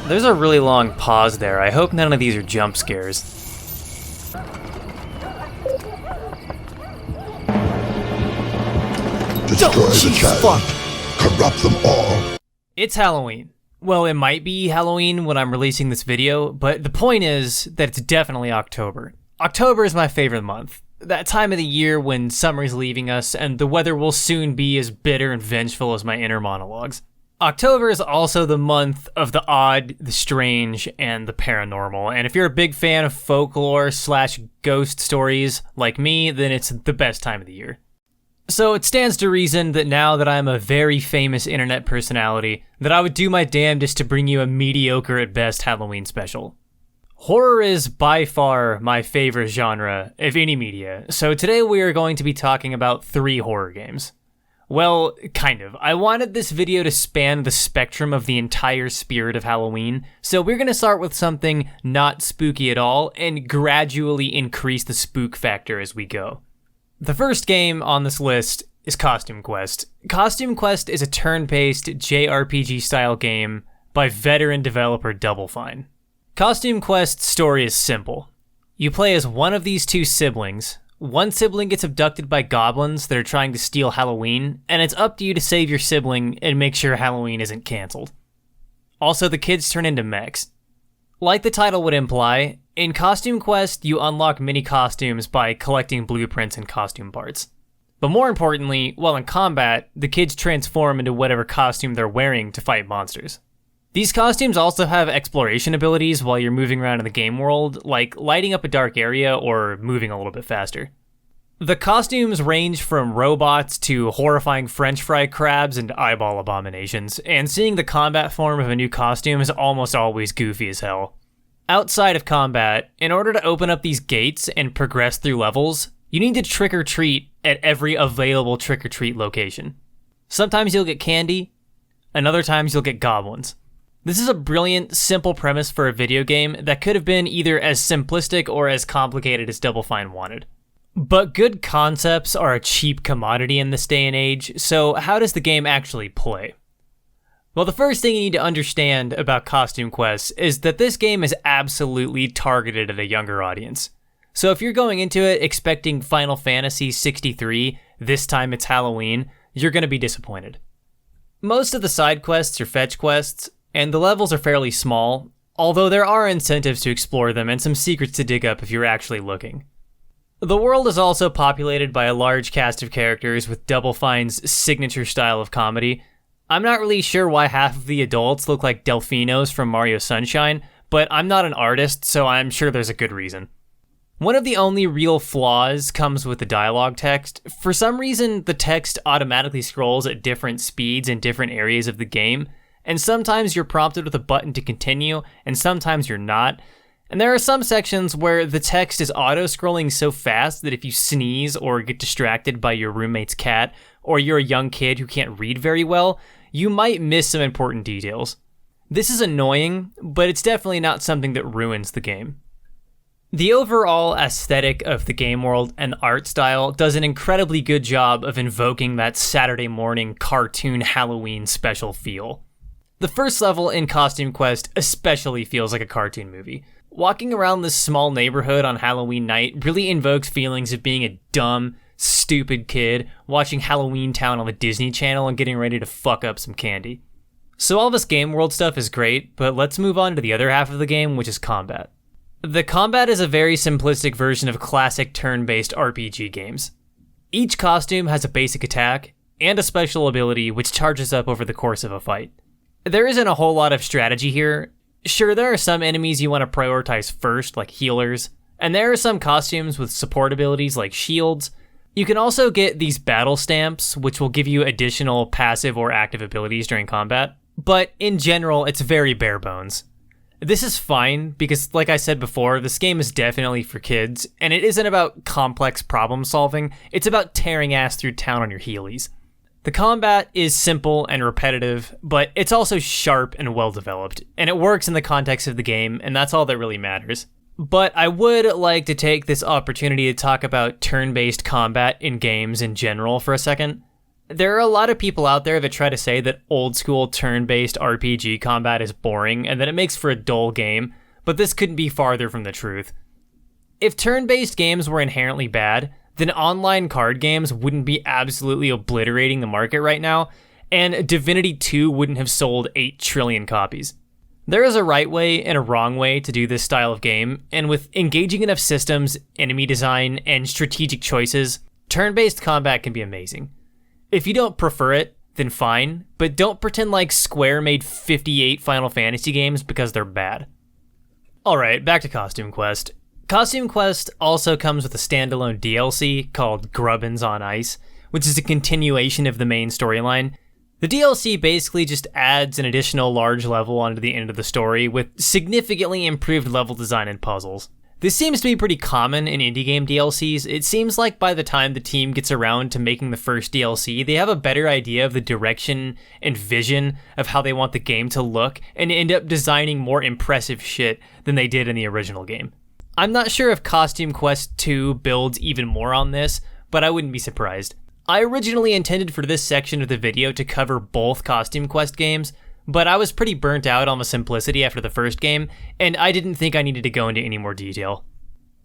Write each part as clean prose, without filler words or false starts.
There's a really long pause there. I hope none of these are jump scares. Destroy the child. Corrupt them all. It's Halloween. Well, it might be Halloween when I'm releasing this video, but the point is that it's definitely October. October is my favorite month. That time of the year when summer's leaving us and the weather will soon be as bitter and vengeful as my inner monologues. October is also the month of the odd, the strange, and the paranormal, and if you're a big fan of folklore/ghost stories like me, then it's the best time of the year. So it stands to reason that now that I'm a very famous internet personality, that I would do my damnedest to bring you a mediocre at best Halloween special. Horror is by far my favorite genre of any media, so today we are going to be talking about 3 horror games. Well, kind of. I wanted this video to span the spectrum of the entire spirit of Halloween, so we're going to start with something not spooky at all and gradually increase the spook factor as we go. The first game on this list is Costume Quest. Costume Quest is a turn-based JRPG-style game by veteran developer Double Fine. Costume Quest's story is simple. You play as one of these 2 siblings. One sibling gets abducted by goblins that are trying to steal Halloween, and it's up to you to save your sibling and make sure Halloween isn't canceled. Also, the kids turn into mechs. Like the title would imply, in Costume Quest, you unlock mini costumes by collecting blueprints and costume parts. But more importantly, while in combat, the kids transform into whatever costume they're wearing to fight monsters. These costumes also have exploration abilities while you're moving around in the game world, like lighting up a dark area or moving a little bit faster. The costumes range from robots to horrifying french fry crabs and eyeball abominations, and seeing the combat form of a new costume is almost always goofy as hell. Outside of combat, in order to open up these gates and progress through levels, you need to trick-or-treat at every available trick-or-treat location. Sometimes you'll get candy, and other times you'll get goblins. This is a brilliant, simple premise for a video game that could have been either as simplistic or as complicated as Double Fine wanted. But good concepts are a cheap commodity in this day and age, so how does the game actually play? Well, the first thing you need to understand about Costume Quest is that this game is absolutely targeted at a younger audience. So if you're going into it expecting Final Fantasy 63, this time it's Halloween, you're going to be disappointed. Most of the side quests are fetch quests, and the levels are fairly small, although there are incentives to explore them and some secrets to dig up if you're actually looking. The world is also populated by a large cast of characters with Double Fine's signature style of comedy. I'm not really sure why half of the adults look like Delfinos from Mario Sunshine, but I'm not an artist, so I'm sure there's a good reason. One of the only real flaws comes with the dialogue text. For some reason, the text automatically scrolls at different speeds in different areas of the game, and sometimes you're prompted with a button to continue, and sometimes you're not. And there are some sections where the text is auto-scrolling so fast that if you sneeze or get distracted by your roommate's cat, or you're a young kid who can't read very well, you might miss some important details. This is annoying, but it's definitely not something that ruins the game. The overall aesthetic of the game world and art style does an incredibly good job of invoking that Saturday morning cartoon Halloween special feel. The first level in Costume Quest especially feels like a cartoon movie. Walking around this small neighborhood on Halloween night really invokes feelings of being a dumb, stupid kid watching Halloween Town on the Disney Channel and getting ready to fuck up some candy. So all this game world stuff is great, but let's move on to the other half of the game, which is combat. The combat is a very simplistic version of classic turn-based RPG games. Each costume has a basic attack and a special ability which charges up over the course of a fight. There isn't a whole lot of strategy here. Sure, there are some enemies you want to prioritize first, like healers, and there are some costumes with support abilities like shields. You can also get these battle stamps, which will give you additional passive or active abilities during combat, but in general, it's very bare bones. This is fine, because like I said before, this game is definitely for kids, and it isn't about complex problem solving, it's about tearing ass through town on your heelys. The combat is simple and repetitive, but it's also sharp and well developed, and it works in the context of the game, and that's all that really matters. But I would like to take this opportunity to talk about turn-based combat in games in general for a second. There are a lot of people out there that try to say that old school turn-based RPG combat is boring and that it makes for a dull game, but this couldn't be farther from the truth. If turn-based games were inherently bad, then online card games wouldn't be absolutely obliterating the market right now, and Divinity 2 wouldn't have sold 8 trillion copies. There is a right way and a wrong way to do this style of game, and with engaging enough systems, enemy design, and strategic choices, turn-based combat can be amazing. If you don't prefer it, then fine, but don't pretend like Square made 58 Final Fantasy games because they're bad. Alright, back to Costume Quest. Costume Quest also comes with a standalone DLC called Grubbins on Ice, which is a continuation of the main storyline. The DLC basically just adds an additional large level onto the end of the story with significantly improved level design and puzzles. This seems to be pretty common in indie game DLCs. It seems like by the time the team gets around to making the first DLC, they have a better idea of the direction and vision of how they want the game to look and end up designing more impressive shit than they did in the original game. I'm not sure if Costume Quest 2 builds even more on this, but I wouldn't be surprised. I originally intended for this section of the video to cover both Costume Quest games, but I was pretty burnt out on the simplicity after the first game, and I didn't think I needed to go into any more detail.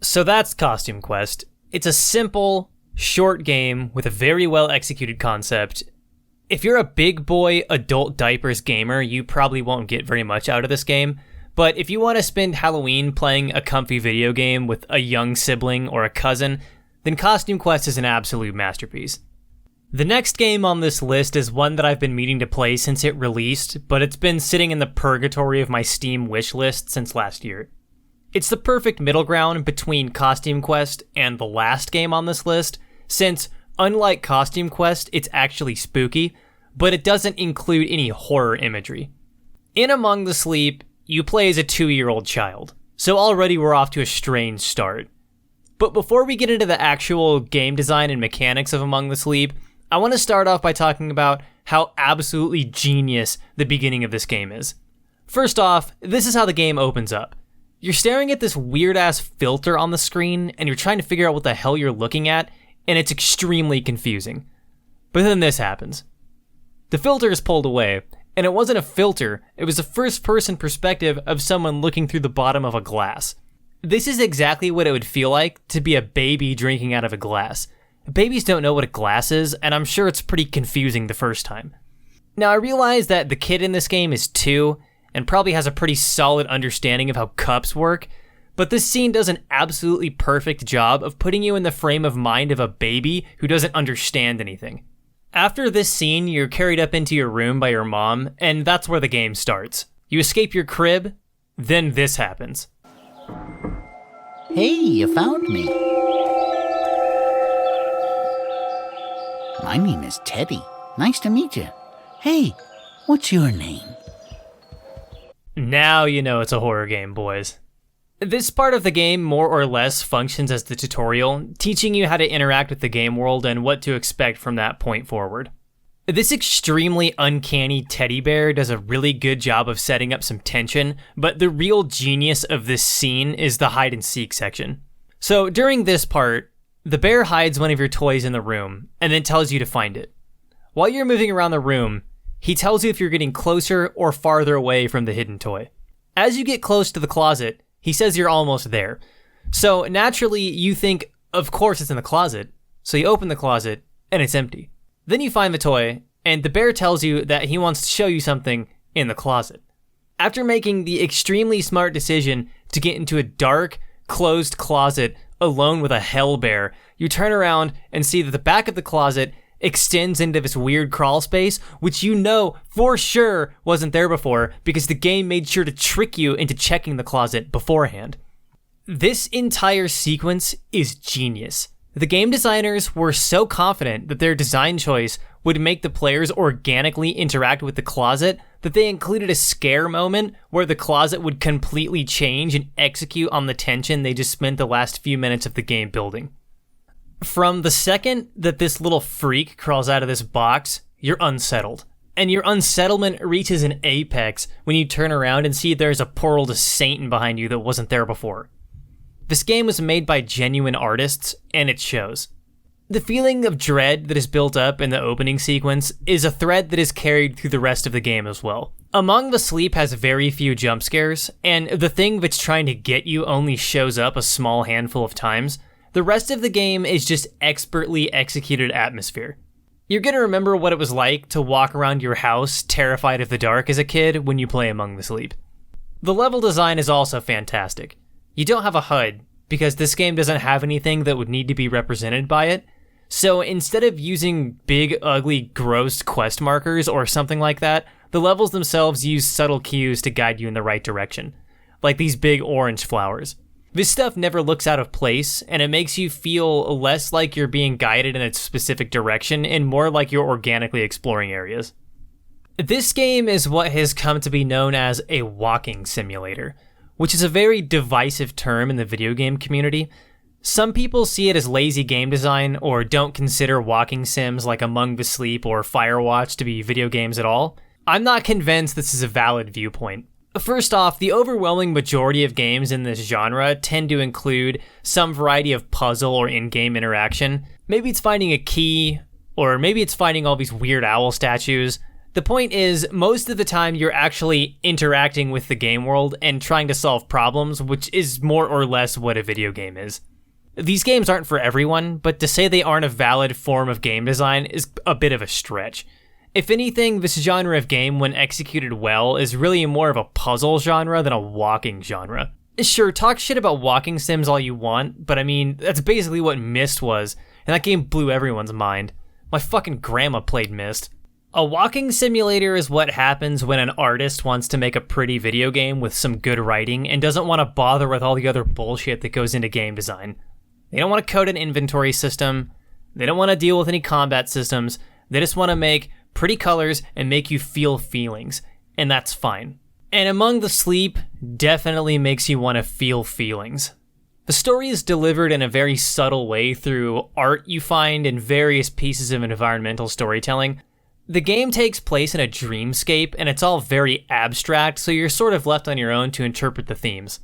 So that's Costume Quest. It's a simple, short game with a very well executed concept. If you're a big boy adult diapers gamer, you probably won't get very much out of this game, but if you want to spend Halloween playing a comfy video game with a young sibling or a cousin, then Costume Quest is an absolute masterpiece. The next game on this list is one that I've been meaning to play since it released, but it's been sitting in the purgatory of my Steam wishlist since last year. It's the perfect middle ground between Costume Quest and the last game on this list, since, unlike Costume Quest, it's actually spooky, but it doesn't include any horror imagery. In Among the Sleep, you play as a 2-year-old child, so already we're off to a strange start. But before we get into the actual game design and mechanics of Among the Sleep, I want to start off by talking about how absolutely genius the beginning of this game is. First off, this is how the game opens up. You're staring at this weird-ass filter on the screen, and you're trying to figure out what the hell you're looking at, and it's extremely confusing. But then this happens. The filter is pulled away, and it wasn't a filter, it was a first-person perspective of someone looking through the bottom of a glass. This is exactly what it would feel like to be a baby drinking out of a glass. Babies don't know what a glass is, and I'm sure it's pretty confusing the first time. Now, I realize that the kid in this game is 2, and probably has a pretty solid understanding of how cups work, but this scene does an absolutely perfect job of putting you in the frame of mind of a baby who doesn't understand anything. After this scene, you're carried up into your room by your mom, and that's where the game starts. You escape your crib, then this happens. Hey, you found me. My name is Teddy. Nice to meet you. Hey, what's your name? Now you know it's a horror game, boys. This part of the game more or less functions as the tutorial, teaching you how to interact with the game world and what to expect from that point forward. This extremely uncanny teddy bear does a really good job of setting up some tension, but the real genius of this scene is the hide and seek section. So during this part, the bear hides one of your toys in the room and then tells you to find it. While you're moving around the room, he tells you if you're getting closer or farther away from the hidden toy. As you get close to the closet, he says you're almost there. So naturally, you think, of course it's in the closet. So you open the closet, and it's empty. Then you find the toy, and the bear tells you that he wants to show you something in the closet. After making the extremely smart decision to get into a dark, closed closet alone with a hell bear, you turn around and see that the back of the closet extends into this weird crawl space, which you know for sure wasn't there before because the game made sure to trick you into checking the closet beforehand. This entire sequence is genius. The game designers were so confident that their design choice would make the players organically interact with the closet that they included a scare moment where the closet would completely change and execute on the tension they just spent the last few minutes of the game building. From the second that this little freak crawls out of this box, you're unsettled. And your unsettlement reaches an apex when you turn around and see there's a poor old Satan behind you that wasn't there before. This game was made by genuine artists, and it shows. The feeling of dread that is built up in the opening sequence is a thread that is carried through the rest of the game as well. Among the Sleep has very few jump scares, and the thing that's trying to get you only shows up a small handful of times. The rest of the game is just expertly executed atmosphere. You're gonna remember what it was like to walk around your house terrified of the dark as a kid when you play Among the Sleep. The level design is also fantastic. You don't have a HUD, because this game doesn't have anything that would need to be represented by it. So instead of using big, ugly, gross quest markers or something like that, the levels themselves use subtle cues to guide you in the right direction, like these big orange flowers. This stuff never looks out of place, and it makes you feel less like you're being guided in a specific direction and more like you're organically exploring areas. This game is what has come to be known as a walking simulator, which is a very divisive term in the video game community. Some people see it as lazy game design or don't consider walking sims like Among the Sleep or Firewatch to be video games at all. I'm not convinced this is a valid viewpoint. First off, the overwhelming majority of games in this genre tend to include some variety of puzzle or in-game interaction. Maybe it's finding a key, or maybe it's finding all these weird owl statues. The point is, most of the time you're actually interacting with the game world and trying to solve problems, which is more or less what a video game is. These games aren't for everyone, but to say they aren't a valid form of game design is a bit of a stretch. If anything, this genre of game, when executed well, is really more of a puzzle genre than a walking genre. Sure, talk shit about walking sims all you want, but I mean, that's basically what Myst was, and that game blew everyone's mind. My fucking grandma played Myst. A walking simulator is what happens when an artist wants to make a pretty video game with some good writing and doesn't want to bother with all the other bullshit that goes into game design. They don't want to code an inventory system, they don't want to deal with any combat systems, they just want to make pretty colors and make you feel feelings, and that's fine. And Among the Sleep definitely makes you want to feel feelings. The story is delivered in a very subtle way through art you find in various pieces of environmental storytelling. The game takes place in a dreamscape, and it's all very abstract, so you're sort of left on your own to interpret the themes.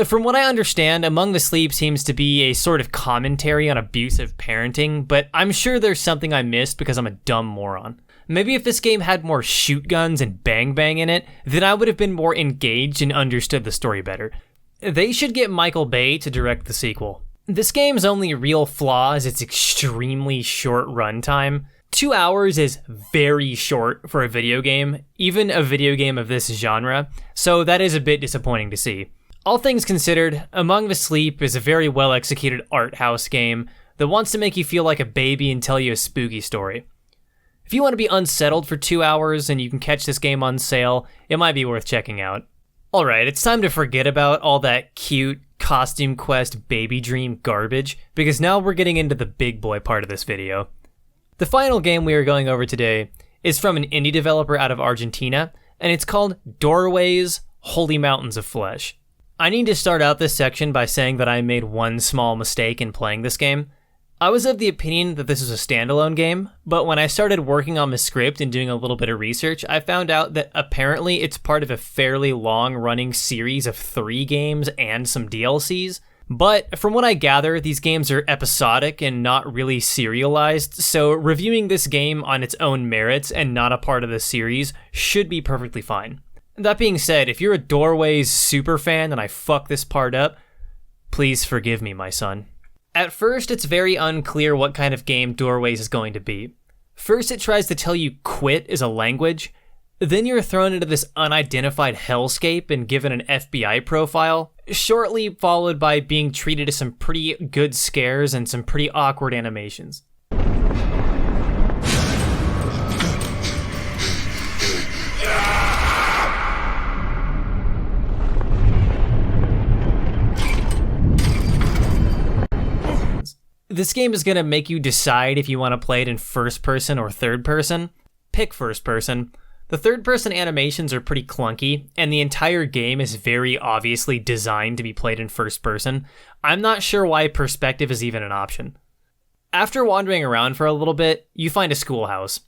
From what I understand, Among the Sleep seems to be a sort of commentary on abusive parenting, but I'm sure there's something I missed because I'm a dumb moron. Maybe if this game had more shoot guns and bang bang in it, then I would have been more engaged and understood the story better. They should get Michael Bay to direct the sequel. This game's only real flaw is its extremely short runtime. 2 hours is very short for a video game, even a video game of this genre, so that is a bit disappointing to see. All things considered, Among the Sleep is a very well executed art house game that wants to make you feel like a baby and tell you a spooky story. If you want to be unsettled for 2 hours and you can catch this game on sale, it might be worth checking out. Alright, it's time to forget about all that cute costume quest baby dream garbage, because now we're getting into the big boy part of this video. The final game we are going over today is from an indie developer out of Argentina, and it's called Doorways: Holy Mountains of Flesh. I need to start out this section by saying that I made one small mistake in playing this game. I was of the opinion that this was a standalone game, but when I started working on the script and doing a little bit of research, I found out that apparently it's part of a fairly long-running series of 3 games and some DLCs. But from what I gather, these games are episodic and not really serialized, so reviewing this game on its own merits and not a part of the series should be perfectly fine. That being said, if you're a Doorways super fan and I fuck this part up, please forgive me, my son. At first, it's very unclear what kind of game Doorways is going to be. First, it tries to tell you quit is a language. Then you're thrown into this unidentified hellscape and given an FBI profile, shortly followed by being treated to some pretty good scares and some pretty awkward animations. This game is going to make you decide if you want to play it in first person or third person. Pick first person. The third person animations are pretty clunky, and the entire game is very obviously designed to be played in first person. I'm not sure why perspective is even an option. After wandering around for a little bit, you find a schoolhouse.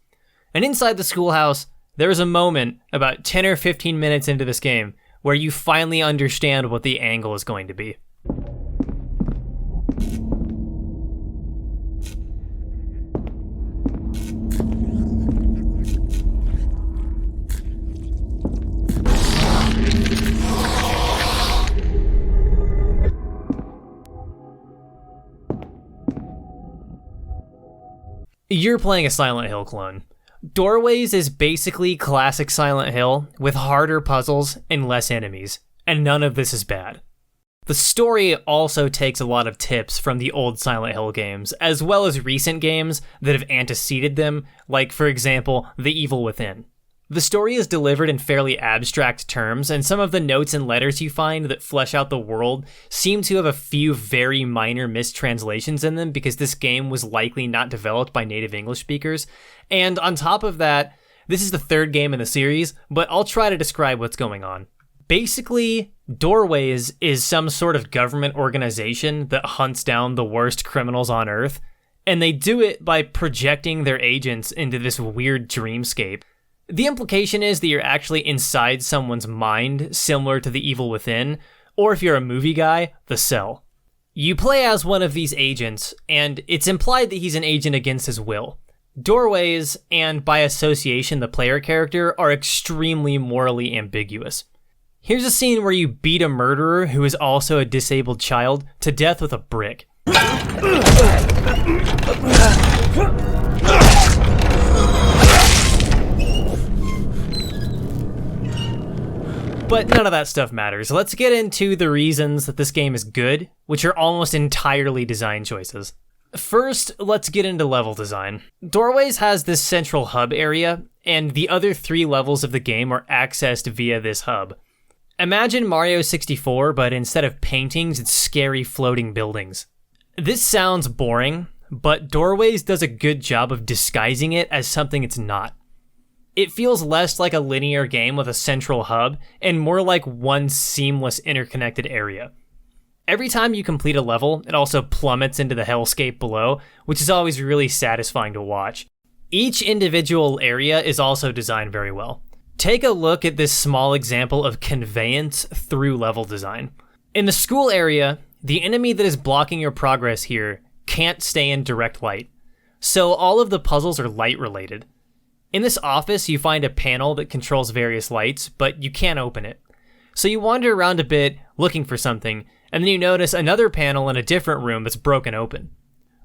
And inside the schoolhouse, there is a moment about 10 or 15 minutes into this game where you finally understand what the angle is going to be. You're playing a Silent Hill clone. Doorways is basically classic Silent Hill with harder puzzles and less enemies, and none of this is bad. The story also takes a lot of tips from the old Silent Hill games, as well as recent games that have anteceded them, like, for example, The Evil Within. The story is delivered in fairly abstract terms, and some of the notes and letters you find that flesh out the world seem to have a few very minor mistranslations in them because this game was likely not developed by native English speakers. And on top of that, this is the third game in the series, but I'll try to describe what's going on. Basically, Doorways is some sort of government organization that hunts down the worst criminals on Earth, and they do it by projecting their agents into this weird dreamscape. The implication is that you're actually inside someone's mind, similar to The Evil Within, or if you're a movie guy, The Cell. You play as one of these agents, and it's implied that he's an agent against his will. Doorways, and by association the player character, are extremely morally ambiguous. Here's a scene where you beat a murderer who is also a disabled child to death with a brick. But none of that stuff matters. Let's get into the reasons that this game is good, which are almost entirely design choices. First, let's get into level design. Doorways has this central hub area, and the other 3 levels of the game are accessed via this hub. Imagine Mario 64, but instead of paintings, it's scary floating buildings. This sounds boring, but Doorways does a good job of disguising it as something it's not. It feels less like a linear game with a central hub, and more like one seamless interconnected area. Every time you complete a level, it also plummets into the hellscape below, which is always really satisfying to watch. Each individual area is also designed very well. Take a look at this small example of conveyance through level design. In the school area, the enemy that is blocking your progress here can't stay in direct light, so all of the puzzles are light related. In this office, you find a panel that controls various lights, but you can't open it. So you wander around a bit looking for something, and then you notice another panel in a different room that's broken open.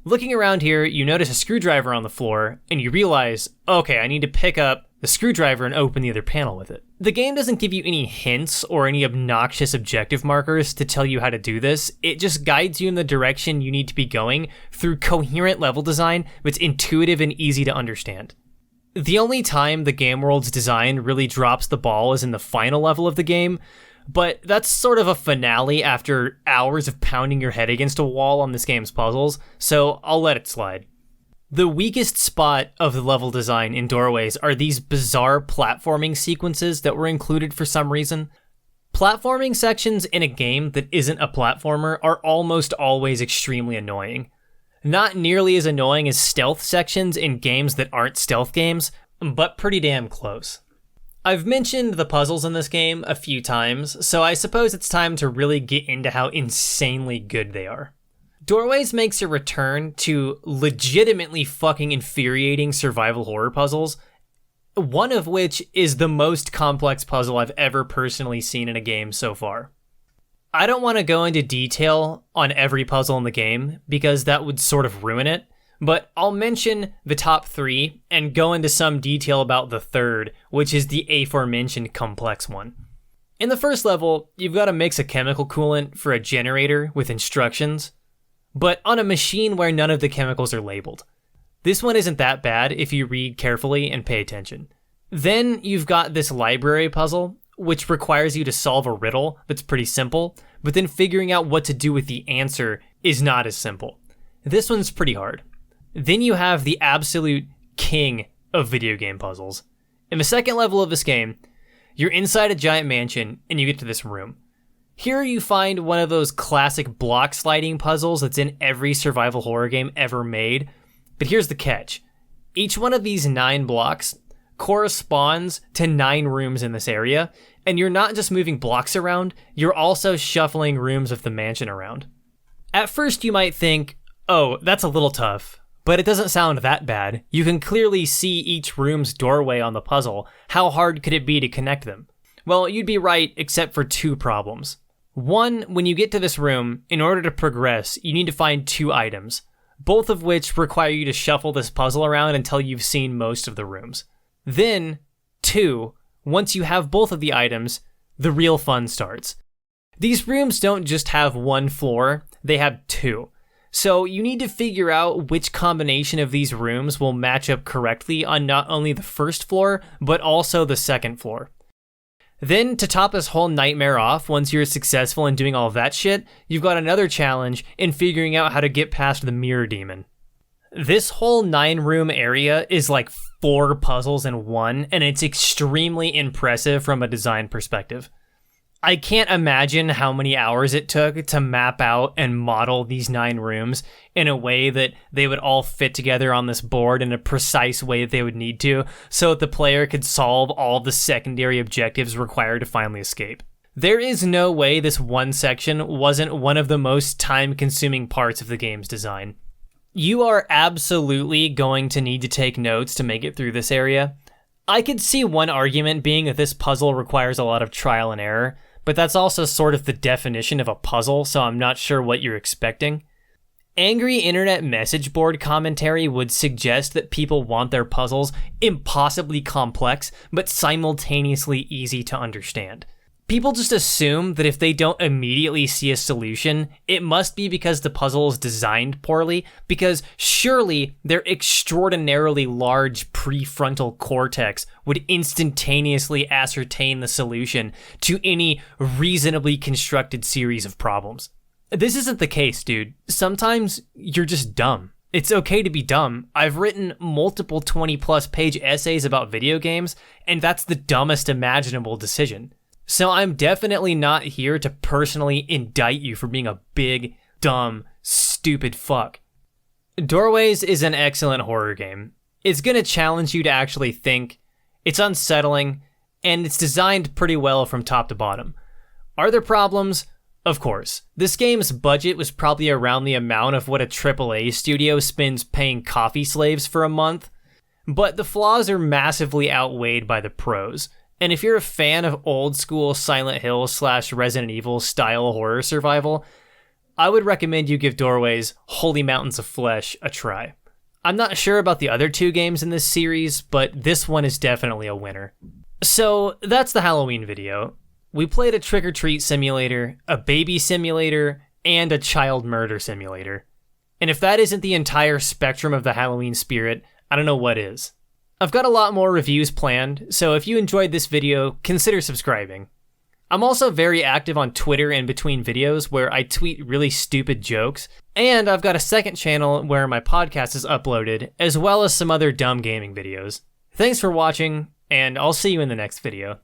Looking around here, you notice a screwdriver on the floor, and you realize, okay, I need to pick up the screwdriver and open the other panel with it. The game doesn't give you any hints or any obnoxious objective markers to tell you how to do this. It just guides you in the direction you need to be going through coherent level design that's intuitive and easy to understand. The only time the game world's design really drops the ball is in the final level of the game, but that's sort of a finale after hours of pounding your head against a wall on this game's puzzles, so I'll let it slide. The weakest spot of the level design in Doorways are these bizarre platforming sequences that were included for some reason. Platforming sections in a game that isn't a platformer are almost always extremely annoying. Not nearly as annoying as stealth sections in games that aren't stealth games, but pretty damn close. I've mentioned the puzzles in this game a few times, so I suppose it's time to really get into how insanely good they are. Doorways makes a return to legitimately fucking infuriating survival horror puzzles, one of which is the most complex puzzle I've ever personally seen in a game so far. I don't want to go into detail on every puzzle in the game, because that would sort of ruin it, but I'll mention the top 3 and go into some detail about the third, which is the aforementioned complex one. In the first level, you've got to mix a chemical coolant for a generator with instructions, but on a machine where none of the chemicals are labeled. This one isn't that bad if you read carefully and pay attention. Then you've got this library puzzle, which requires you to solve a riddle that's pretty simple, but then figuring out what to do with the answer is not as simple. This one's pretty hard. Then you have the absolute king of video game puzzles. In the second level of this game, you're inside a giant mansion and you get to this room. Here you find one of those classic block sliding puzzles that's in every survival horror game ever made, but here's the catch. Each one of these 9 blocks corresponds to 9 rooms in this area, and you're not just moving blocks around, you're also shuffling rooms of the mansion around. At first you might think, oh, that's a little tough, But it doesn't sound that bad. You can clearly see each room's doorway on the puzzle. How hard could it be to connect them? Well, you'd be right, except for 2 problems. One, when you get to this room, in order to progress, you need to find 2 items, both of which require you to shuffle this puzzle around until you've seen most of the rooms. Then, 2, once you have both of the items, the real fun starts. These rooms don't just have 1 floor, they have 2. So you need to figure out which combination of these rooms will match up correctly on not only the first floor, but also the second floor. Then, to top this whole nightmare off, once you're successful in doing all of that shit, you've got another challenge in figuring out how to get past the mirror demon. This whole 9-room area is like 4 puzzles in one, and it's extremely impressive from a design perspective. I can't imagine how many hours it took to map out and model these 9 rooms in a way that they would all fit together on this board in a precise way that they would need to, so that the player could solve all the secondary objectives required to finally escape. There is no way this one section wasn't one of the most time-consuming parts of the game's design. You are absolutely going to need to take notes to make it through this area. I could see one argument being that this puzzle requires a lot of trial and error, but that's also sort of the definition of a puzzle, so I'm not sure what you're expecting. Angry internet message board commentary would suggest that people want their puzzles impossibly complex, but simultaneously easy to understand. People just assume that if they don't immediately see a solution, it must be because the puzzle is designed poorly, because surely their extraordinarily large prefrontal cortex would instantaneously ascertain the solution to any reasonably constructed series of problems. This isn't the case, dude. Sometimes you're just dumb. It's okay to be dumb. I've written multiple 20-plus page essays about video games, and that's the dumbest imaginable decision. So I'm definitely not here to personally indict you for being a big, dumb, stupid fuck. Doorways is an excellent horror game. It's gonna challenge you to actually think, it's unsettling, and it's designed pretty well from top to bottom. Are there problems? Of course. This game's budget was probably around the amount of what a AAA studio spends paying coffee slaves for a month, but the flaws are massively outweighed by the pros. And if you're a fan of old school Silent Hill / Resident Evil style horror survival, I would recommend you give Doorways Holy Mountains of Flesh a try. I'm not sure about the other 2 games in this series, but this one is definitely a winner. So that's the Halloween video. We played a trick-or-treat simulator, a baby simulator, and a child murder simulator. And if that isn't the entire spectrum of the Halloween spirit, I don't know what is. I've got a lot more reviews planned, so if you enjoyed this video, consider subscribing. I'm also very active on Twitter in between videos where I tweet really stupid jokes, and I've got a second channel where my podcast is uploaded, as well as some other dumb gaming videos. Thanks for watching, and I'll see you in the next video.